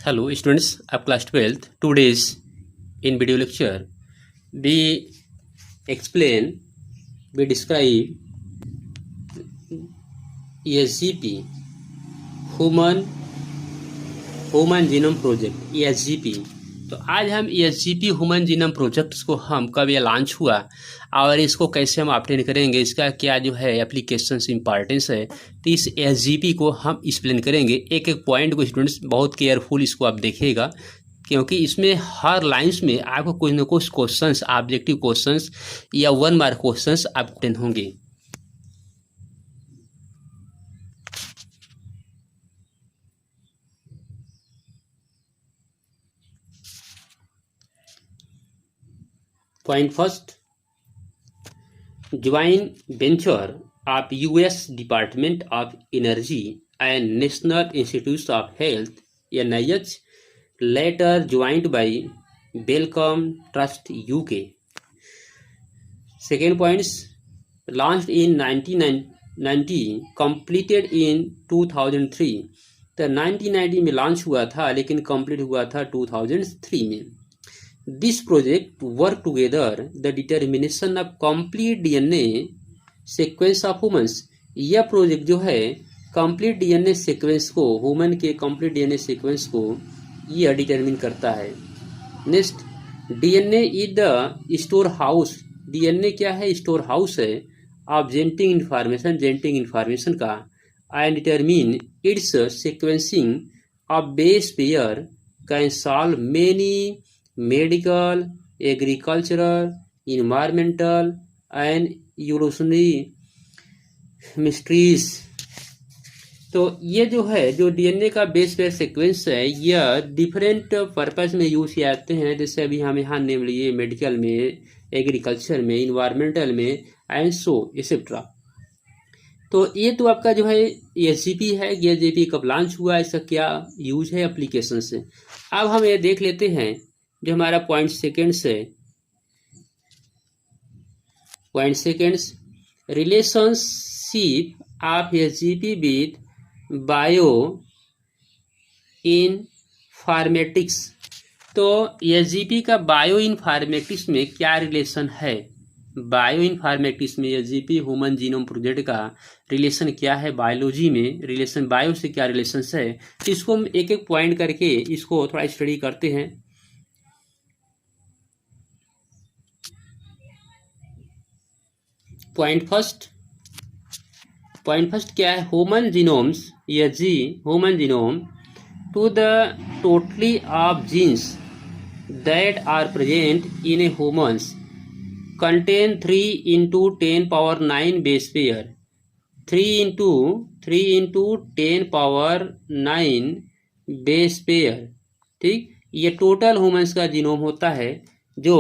Hello students of class 12th. Today's in video lecture we describe ESGP human genome project ESGP। तो आज हम ESGP human genome project को हम कब ये लॉन्च हुआ और इसको कैसे हम ऑब्टेन करेंगे, इसका क्या जो है एप्लीकेशंस इंपॉर्टेंस है, तो इस ESGP को हम एक्सप्लेन करेंगे। एक एक पॉइंट को स्टूडेंट्स बहुत केयरफुल इसको आप देखिएगा, क्योंकि इसमें हर लाइन्स में आपको कुछ न कुछ क्वेश्चंस, ऑब्जेक्टिव क्वेश्चंस या 1 मार्क क्वेश्चंस ऑब्टेन होंगे। Point first, joint venture of US Department of Energy and National Institutes of Health NIH, later joined by Wellcome Trust UK. Second point, launched in 1990, completed in 2003। तो 1990 में launch हुआ था लेकिन complete हुआ था 2003 में। This project work together the determination of complete DNA sequence of humans। यह project जो है कंप्लीट डीएनए सीक्वेंस को, ह्यूमन के कंप्लीट डीएनए सीक्वेंस को यह डिटरमिन करता है। Next, DNA is the store house. DNA क्या है? स्टोर हाउस है ऑफ जेनेटिक इन्फॉर्मेशन का, and determine it's sequencing of base pair can solve many medical, agricultural, environmental and evolutionary mysteries. तो ये जो है, जो डीएनए का बेस पेयर सीक्वेंस है, यह डिफरेंट पर्पस में यूज किए जाते हैं। जैसे अभी हम यहाँ नेम लिए मेडिकल में, एग्रीकल्चर में, इन्वायरमेंटल में एंड सो एक्सेट्रा। तो ये तो आपका जो है ESGP है। ESGP कब लॉन्च हुआ, इसका क्या यूज है एप्लीकेशन से। अब हम ये देख लेते हैं जो हमारा पॉइंट सेकेंड्स है। Point seconds, relationship of ESGP with bio informatics. तो ESGP का बायो इनफॉर्मेटिक्स में क्या रिलेशन है? बायो इनफॉर्मेटिक्स में ESGP ह्यूमन जीनोम प्रोजेक्ट का रिलेशन क्या है? बायोलॉजी में रिलेशन, बायो से क्या रिलेशन है, इसको हम एक एक पॉइंट करके इसको थोड़ा स्टडी करते हैं। पॉइंट फर्स्ट क्या है? Human genomes, ESG human genome to the totally of genes that are present in a humans contain 3 into 10 power 9 base pair, 3 into 10 power 9 base pair. ठीक, ये टोटल ह्यूमंस का जीनोम होता है जो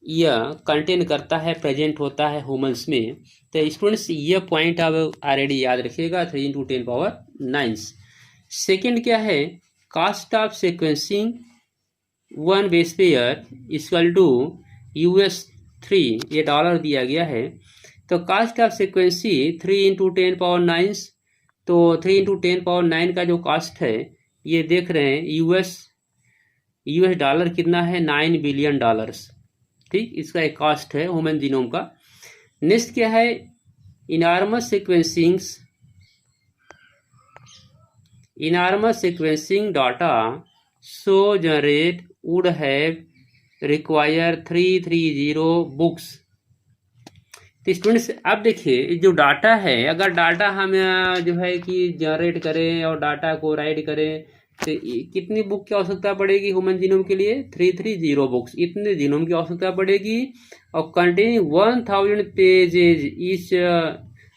यह कंटेन करता है, प्रेजेंट होता है ह्यूमंस में। तो स्टूडेंट्स ये पॉइंट आप ऑलरेडी याद रखिएगा, 3 into 10 power 9। सेकेंड क्या है? Cost of sequencing 1 base pair equal to US3, ये डॉलर दिया गया है। तो cost of sequencing 3 into 10 power 9, तो 3 into 10 power 9 का जो कास्ट है ये देख रहे हैं US डॉलर कितना है? $9 बिलियन। ठीक, इसका एक कास्ट है ह्यूमन जीनोम का। नेक्स्ट क्या है? Enormous sequencing data so generate would have require 330 books. तो स्टूडेंट्स अब देखिए, जो डाटा है, अगर डाटा हम जो है कि जनरेट करें और डाटा को राइट करें, तो कितनी बुक की आवश्यकता पड़ेगी ह्यूमन जीनोम के लिए? 330 बुक्स, इतने जीनोम की आवश्यकता पड़ेगी। और कंटेनिंग 1000 पेजेज ईच,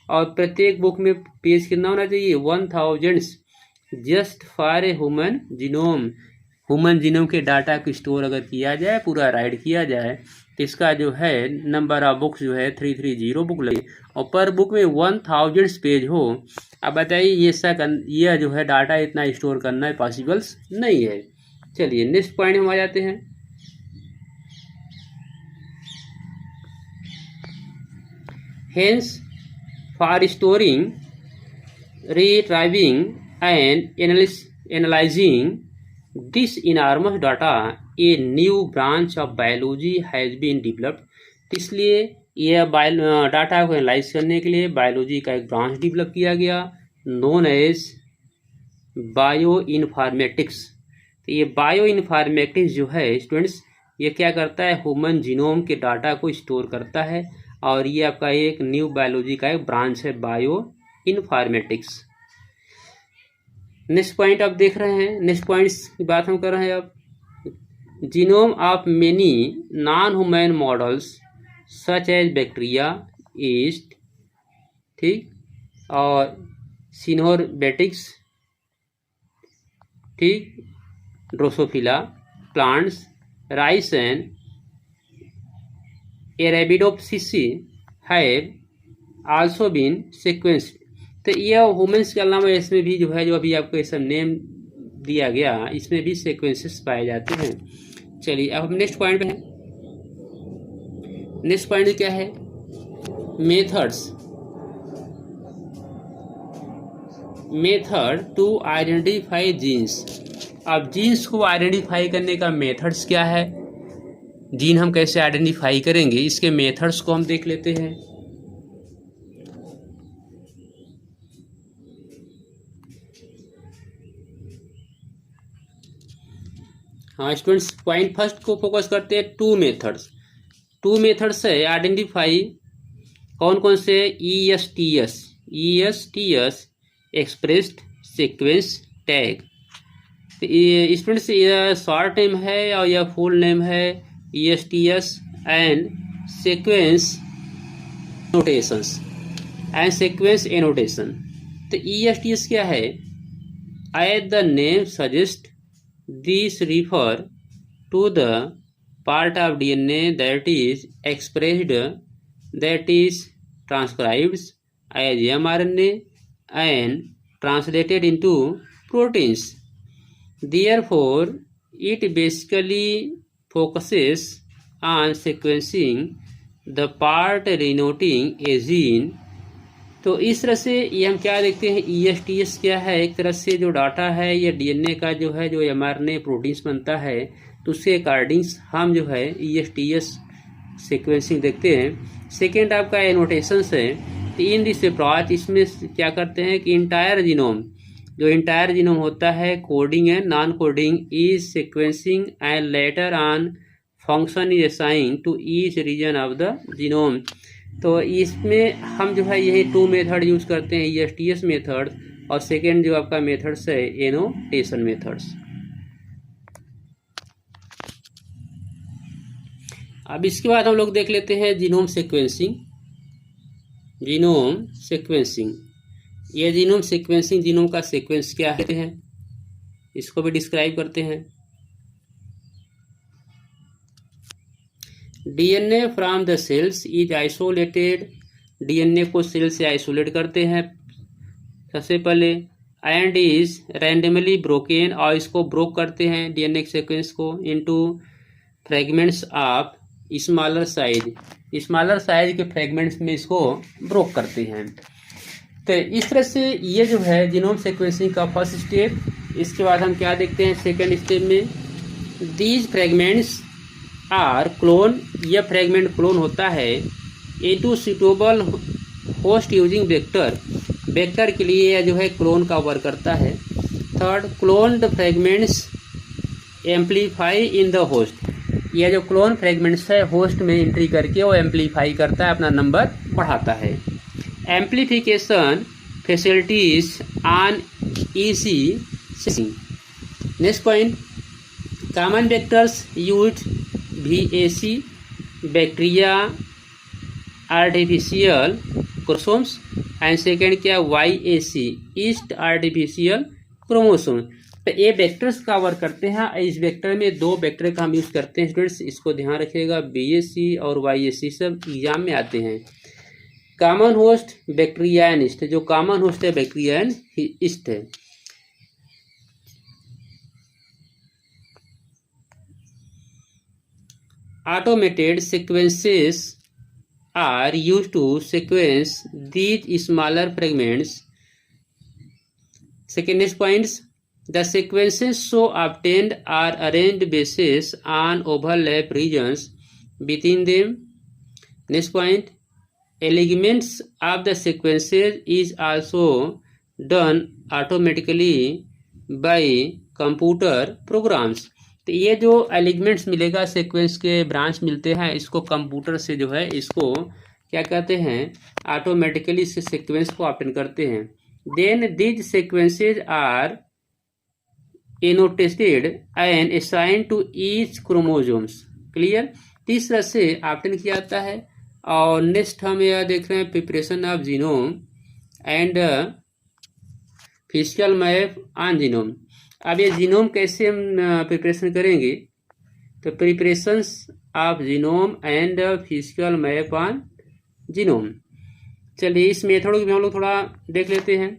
और प्रत्येक बुक में पेज कितना होना चाहिए? 1000 just for a human genome. Human genome के डाटा को स्टोर अगर किया जाए, पूरा राइट किया जाए, तो इसका जो है नंबर ऑफ बुक्स जो है 330 बुक लगे, और पर बुक में 1000 पेज हो। अब बताइए यह जो है डाटा इतना स्टोर करना पॉसिबल नहीं है। चलिए नेक्स्ट पॉइंट हम आ जाते हैं। Hence for storing, retrieving and analyzing this enormous data a new branch of biology has been developed. इसलिए यह डाटा को एनालाइज करने के लिए बायोलॉजी का एक ब्रांच डेवलप किया गया, नोन एज बायो इन्फॉर्मेटिक्स। तो ये बायो इन्फॉर्मेटिक्स जो है स्टूडेंट्स, ये क्या करता है, ह्यूमन जीनोम के डाटा को स्टोर करता है, और ये आपका एक न्यू बायोलॉजी का एक ब्रांच है, बायो इन्फॉर्मेटिक्स। नेक्स्ट पॉइंट आप देख रहे हैं, नेक्स्ट पॉइंट्स की बात हम कर रहे हैं अब। Genome of many non human models such as bacteria, yeast, ठीक, और सिनोरबेटिक्स, ठीक, drosophila plants, rice and arabidopsis have also been sequenced. तो यह ह्यूमंस के अलावा इसमें भी जो है, जो अभी आपको सब नेम दिया गया, इसमें भी सीक्वेंसेस पाए जाते हैं। चलिए अब हम नेक्स्ट पॉइंट पे हैं। नेक्स्ट पॉइंट क्या है, मेथड टू आइडेंटिफाई जीन्स। अब जीन्स को आइडेंटिफाई करने का मेथड्स क्या है, जीन हम कैसे आइडेंटिफाई करेंगे, इसके मेथड्स को हम देख लेते हैं। हाँ स्टूडेंट्स, पॉइंट फर्स्ट को फोकस करते हैं, टू मेथड्स है आइडेंटिफाई, कौन कौन से, ESTS एक्सप्रेस्ड सीक्वेंस टैग। तो स्टूडेंट्स ये शॉर्ट नेम है और यह फुल नेम है, ESTS एंड सीक्वेंस एनोटेशन। तो ESTS क्या है, as the name suggest this refer to the part of DNA that is expressed, that is transcribed as mRNA and translated into proteins. Therefore, it basically focuses on sequencing the part denoting a gene. तो इस तरह से ये हम क्या देखते हैं, ESTS क्या है, एक तरह से जो डाटा है ये DNA का जो है, जो mRNA प्रोटीन्स बनता है, तो उसके अकॉर्डिंग हम जो है ESTS सीक्वेंसिंग देखते हैं। सेकेंड आपका एनोटेशंस है। तो इन दिस अप्रोच, इसमें क्या करते हैं कि इंटायर जीनोम होता है, coding and non coding is sequencing and later on function is assign to each region of the genome. तो इसमें हम जो है यही टू मेथड यूज करते हैं, ESTS मेथड, और सेकेंड जो आपका मेथड्स है एनोटेशन मेथड्स। अब इसके बाद हम लोग देख लेते हैं जीनोम सीक्वेंसिंग। ये जीनोम सीक्वेंसिंग, जीनोम का सीक्वेंस क्या है, इसको भी डिस्क्राइब करते हैं। DNA from the cells is isolated, DNA को सेल से आइसोलेट करते हैं सबसे पहले, एंड इज रैंडमली ब्रोकन, और इसको ब्रोक करते हैं DNA के सीक्वेंस को into fragments of smaller size के फ्रेगमेंट्स में इसको ब्रोक करते हैं। तो इस तरह से ये जो है जीनोम सीक्वेंसिंग का फर्स्ट स्टेप। इसके बाद हम क्या देखते हैं सेकेंड स्टेप में, दीज फ्रेगमेंट्स आर क्लोन, यह फ्रेगमेंट क्लोन होता है into suitable host using vector के लिए यह जो है क्लोन का वर्क करता है। Third, cloned fragments amplify in the host, यह जो क्लोन फ्रेगमेंट्स है होस्ट में एंट्री करके वो एम्पलीफाई करता है, अपना नंबर बढ़ाता है। Amplification facilities on easy sensing. Next point, common vectors use VAC bacteria artificial chromosomes, and second क्या YAC ईस्ट आर्टिफिशियल क्रोमोसोम। तो ये वेक्टर्स का वर्क करते हैं। इस वेक्टर में दो वेक्टर का हम यूज़ करते हैं स्टूडेंट्स, इसको ध्यान रखिएगा, BAC और YAC सब एग्जाम में आते हैं। Common host bacteria and east, जो कॉमन होस्ट है बैक्टीरिया एंड ईस्ट है। Automated sequences are used to sequence these smaller fragments. Second next points, The sequences so obtained are arranged basis on overlap regions within them. Next point, alignments of the sequences is also done automatically by computer programs. तो ये जो एलिगमेंट्स मिलेगा, sequence के branch मिलते हैं, इसको computer से जो है इसको क्या कहते हैं, ऑटोमेटिकली इस सीक्वेंस को ऑप्टेन करते हैं. Then these sequences are annotated and assign to each chromosomes. Clear. इस तरह से ऑप्टेन किया जाता है. और नेक्स्ट हम यह देख रहे हैं preparation of genome and physical map on genome. अब ये जीनोम कैसे हम प्रिपरेशन करेंगे, तो preparations of genome and physical map on genome. चलिए इस मेथड को भी हम लोग थोड़ा देख लेते हैं.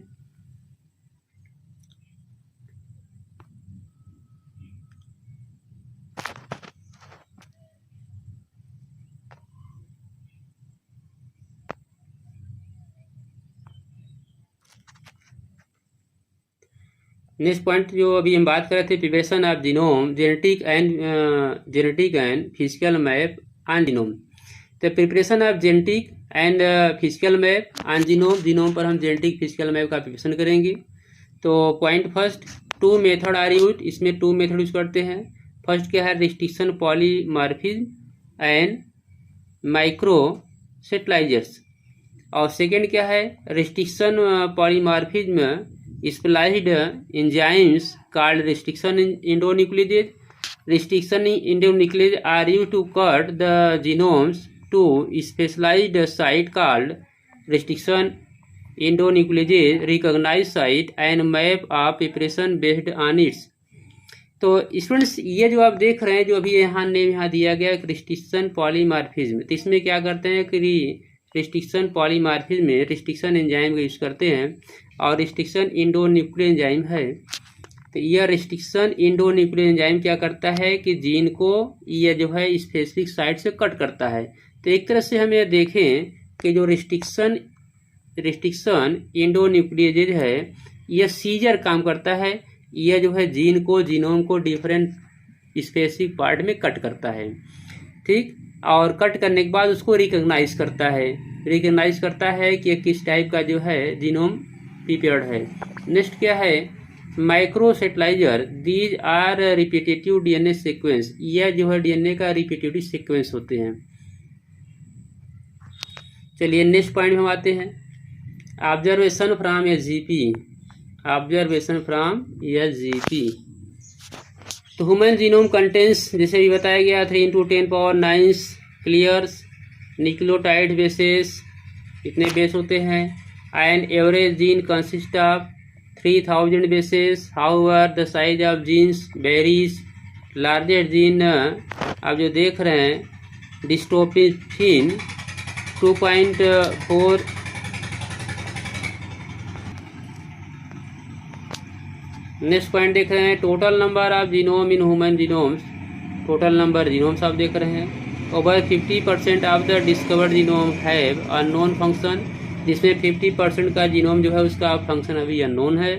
नेक्स्ट पॉइंट जो अभी हम बात कर रहे थे, preparation of genome, genetic and physical map on genome. तो preparation of genetic and physical map on genome, genome पर हम जेनेटिक फिजिकल मैप का प्रिपरेशन करेंगे. तो point first, 2 method are use. इसमें 2 मेथड यूज करते हैं. फर्स्ट क्या है, रिस्ट्रिक्शन पॉलीमॉर्फिज्म एंड माइक्रोसेटेलाइजर्स. और सेकेंड क्या है, restriction polymorphism spliced enzymes called restriction endonucleases. Restriction endonucleases are used to cut the genomes to specialized site called restriction endonucleases, recognize site and map of preparation based on its. तो students ये जो आप देख रहे हैं, जो अभी यहाँ दिया गया रिस्ट्रिक्शन पॉलीमॉर्फिज्म, तो इसमें क्या करते हैं कि रिस्ट्रिक्शन पॉलीमॉर्फिज्म में रिस्ट्रिक्शन एंजाइम का यूज करते हैं. और रिस्ट्रिक्शन इंडोन्यूक्लियर एंजाइम है. तो यह रिस्ट्रिक्शन इंडोन्यूक्लियर एंजाइम क्या करता है कि जीन को यह जो है स्पेसिफिक साइट से कट करता है. तो एक तरह से हम ये देखें कि जो रिस्ट्रिक्शन इंडोन्यूक्लियेज है, यह सीजर काम करता है. यह जो है जीन को, जीनोम को डिफरेंट स्पेसिफिक पार्ट में कट करता है. ठीक. और कट करने के बाद उसको रिकॉग्नाइज करता है कि किस टाइप का जो है जीनोम प्रिपेयर्ड है. नेक्स्ट क्या है, microsatellites. These are repetitive DNA sequence. यह जो है डीएनए का रिपीटेटिव सीक्वेंस होते हैं. चलिए नेक्स्ट पॉइंट में हम आते हैं, ऑब्जर्वेशन फ्रॉम एसजीपी. तो ह्यूमन जीनोम कंटेंस, जैसे भी बताया गया, 3 × 10⁹ क्लियर्स न्यूक्लियोटाइड बेसेस. कितने बेस होते हैं? And average gene consist of 3000 bases. However, the size of genes varies. Largest gene आप जो देख रहे हैं डिस्ट्रोफिन 2.4. नेक्स्ट पॉइंट देख रहे हैं, total number of genome in human genomes. Total number genomes आप देख रहे हैं. Over 50% of the discovered genome have unknown function. जिसमें 50% का जीनोम जो है उसका फंक्शन अभी अननोन है.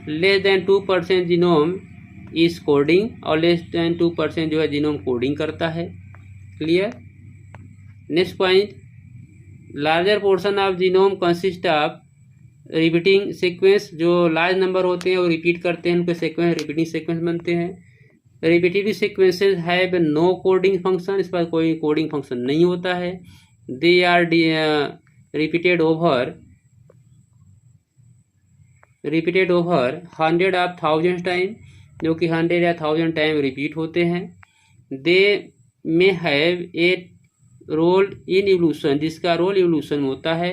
Less than 2% genome is coding, और लेस देन 2% जो है जीनोम कोडिंग करता है. Clear. Next point, larger portion of genome consist of repeating sequence. जो लार्ज नंबर होते हैं वो रिपीट करते हैं, उनके सीक्वेंस रिपीटिंग सीक्वेंस बनते हैं. Repetitive sequences have no coding function. इस पर कोई कोडिंग फंक्शन नहीं होता है. They are repeated over 100 of 1000 time, जो कि 100 या 1000 टाइम रिपीट होते हैं. They may have a role in evolution. जिसका रोल इवोल्यूशन में होता है.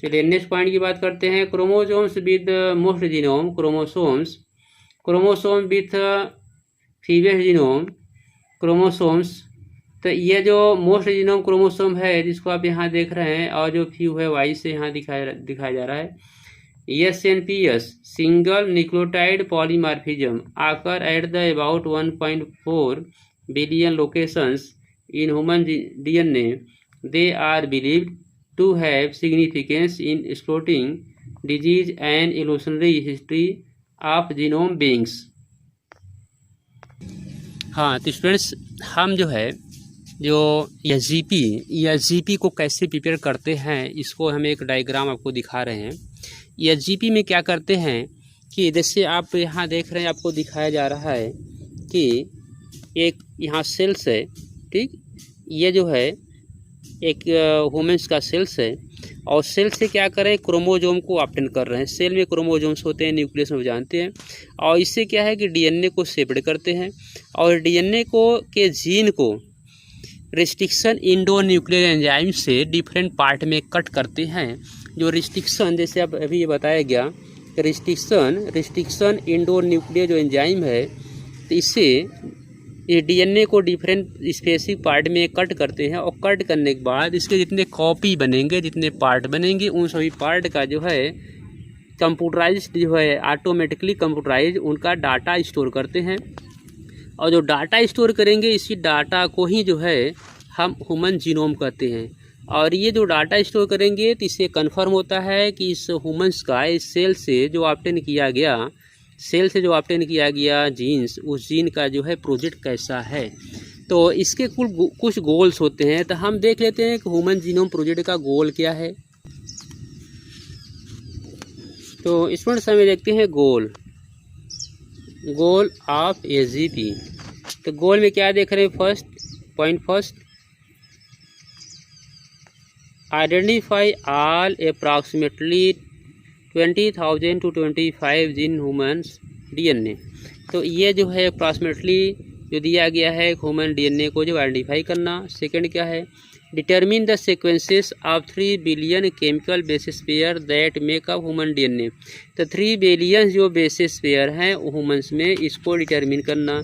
चलिए नेक्स्ट पॉइंट की बात करते हैं, chromosomes with most genome. Chromosome with fewest genome chromosomes. तो ये जो मोस्ट जीनोम क्रोमोसोम है जिसको आप यहाँ देख रहे हैं, और जो फ्यू है वाई से यहाँ दिखाया जा रहा है. SNPs single nucleotide polymorphism occur at the about 1.4 billion locations in human DNA. They are believed to have significance in exploiting disease and evolutionary history of genome beings. हाँ तो स्टूडेंट्स, हम जो है जो ESGP को कैसे प्रिपेयर करते हैं, इसको हम एक डायग्राम आपको दिखा रहे हैं। ESGP में क्या करते हैं कि जैसे आप यहाँ देख रहे हैं, आपको दिखाया जा रहा है कि एक यहाँ सेल्स है, ठीक, ये जो है एक ह्यूमन्स का सेल्स है, और सेल से क्या कर रहे हैं, क्रोमोजोम को ऑब्टेन कर रहे हैं। सेल में क्रोमोजोम्स होते हैं, न्यूक्लियस में जानते हैं, और इससे क्या है कि DNA को सेपरेट करते हैं, और DNA को के जीन को रिस्ट्रिक्शन इंडोन्यूक्लियर एंजाइम से डिफरेंट पार्ट में कट करते हैं। जो रिस्ट्रिक्शन, जैसे अब अभी ये बताया गया, रिस्ट्रिक्शन इंडोन्यूक्लियर जो एंजाइम है, तो इससे ये DNA को डिफरेंट स्पेसिफिक पार्ट में कट करते हैं, और कट करने के बाद इसके जितने कॉपी बनेंगे, जितने पार्ट बनेंगे, उन सभी पार्ट का जो है कंप्यूटराइज्ड जो है ऑटोमेटिकली कंप्यूटराइज उनका डाटा स्टोर करते हैं। और जो डाटा स्टोर करेंगे, इसी डाटा को ही जो है हम ह्यूमन जीनोम कहते हैं। और ये जो डाटा स्टोर करेंगे, तो इससे कन्फर्म होता है कि इस ह्यूमन्स का, इस सेल से जो ऑब्टेन किया गया जीन्स, उस जीन का जो है प्रोजेक्ट कैसा है। तो इसके कुछ गोल्स होते हैं, तो हम देख लेते हैं कि ह्यूमन जीनोम प्रोजेक्ट का गोल क्या है। तो स्टूडेंट्स, हमें देखते हैं गोल ऑफ ESGP। तो गोल में क्या देख रहे हैं, first identify all approximately 20,000 to 25 gene humans DNA। तो ये जो है अप्रॉक्सीमेटली जो दिया गया है ह्यूमन DNA को जो आइडेंटिफाई करना। सेकंड क्या है, determine the sequences of 3 billion chemical basis pair that make up human DNA। तो 3 बिलियन जो बेसिस पेयर हैं ह्यूमन्स में, इसको डिटरमिन करना।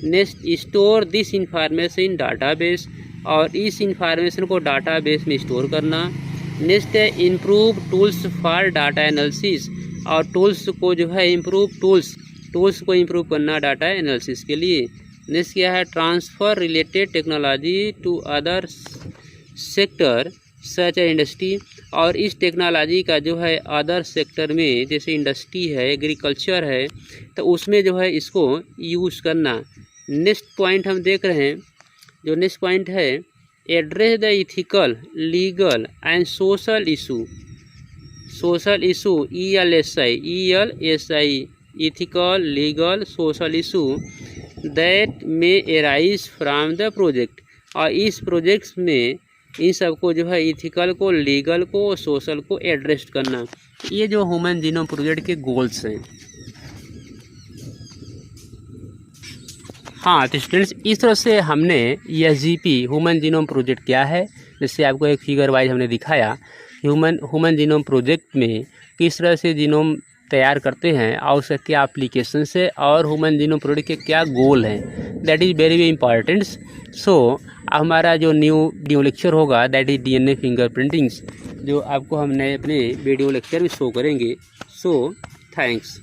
Next, store this information in database, और इस इंफॉर्मेशन को डाटाबेस में स्टोर करना। नेक्स्ट है improve tools for data analysis, और टूल्स को जो है टूल्स को इम्प्रूव करना डाटा एनालिसिस के लिए। नेक्स्ट क्या है, transfer related technology to other sector such a industry, और इस टेक्नोलॉजी का जो है अदर सेक्टर में, जैसे इंडस्ट्री है, एग्रीकल्चर है, तो उसमें जो है इसको यूज़ करना। नेक्स्ट पॉइंट हम देख रहे हैं, जो नेक्स्ट पॉइंट है, address the ethical, legal and social issue, ELSI, ethical, legal, social issue that may arise from the project. और इस प्रोजेक्ट्स में इन सबको जो है इथिकल को, लीगल को, सोशल को एड्रेस करना। ये जो ह्यूमन जीनोम प्रोजेक्ट के गोल्स हैं। हाँ तो स्टूडेंट्स, इस तरह से हमने ESGP ह्यूमन जीनोम प्रोजेक्ट क्या है, जैसे आपको एक फिगर वाइज हमने दिखाया ह्यूमन जीनोम प्रोजेक्ट में किस तरह से जीनोम तैयार करते हैं और उसका क्या एप्लीकेशन है, और ह्यूमन जीनोम प्रोजेक्ट के क्या गोल हैं। That is very very important. So हमारा जो न्यू लेक्चर होगा, दैट इज़ DNA फिंगरप्रिंटिंग्स, जो आपको हमने अपने वीडियो लेक्चर में शो करेंगे। So thanks.